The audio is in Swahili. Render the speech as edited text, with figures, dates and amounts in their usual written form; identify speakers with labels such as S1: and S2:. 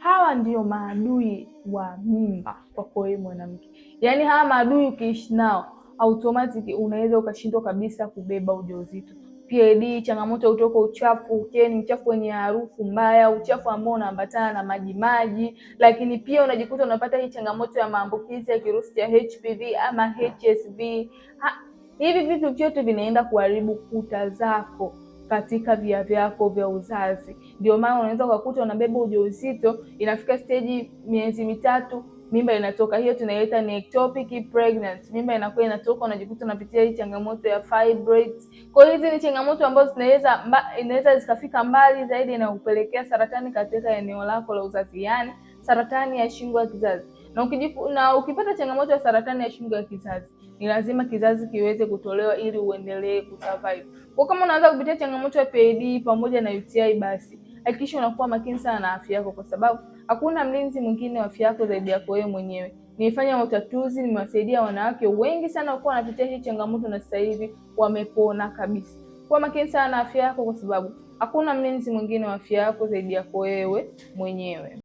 S1: Hawa ndio maadui wa mimba kwako wewe mwanamke. Yaani hawa maadui ukiishi nao automatic unaweza ukashindwa kabisa kubeba ujauzito. PID, changamoto kutoka uchafu, ukeni, uchafu wenye harufu mbaya, uchafu ambao unaambatana na maji maji, lakini pia unajikuta unapata hii changamoto ya maambukizi ya kirusi cha HPV ama HSV. Hivi vitu vyote vinaenda kuharibu kuta zako katika via vyako vya uzazi. Ndio maana unaweza kukuta unabeba ujauzito, inafika stage miezi mitatu mimba inatoka. Hiyo tunaita ni ectopic pregnancy. Mimba inakuwa inatoka, unajikuta unapitia hii changamoto ya fibroids. Kwa hiyo hizi ni changamoto ambazo inaweza zikafika mbali zaidi na kupelekea saratani katika eneo lako la uzazi, yani saratani ya shingo ya kizazi. Na ukipata changamoto ya saratani ya shingo ya kizazi, ni lazima kizazi kiweze kutolewa ili uendelee kusurvive. Kwa kama unaanza kupitia changamoto ya PID pamoja na UTI, basi hakikisha unakuwa makini sana na afya yako, kwa sababu hakuna mlinzi mwingine wa afya yako zaidi yako wewe mwenyewe. Nimefanya utatuzi, nimewasaidia wanawake wengi sana walikuwa wanapitia hii changamoto na sasa hivi wamepona kabisa. Kuwa makini sana na afya yako, kwa sababu hakuna mlinzi mwingine wa afya yako zaidi yako wewe mwenyewe.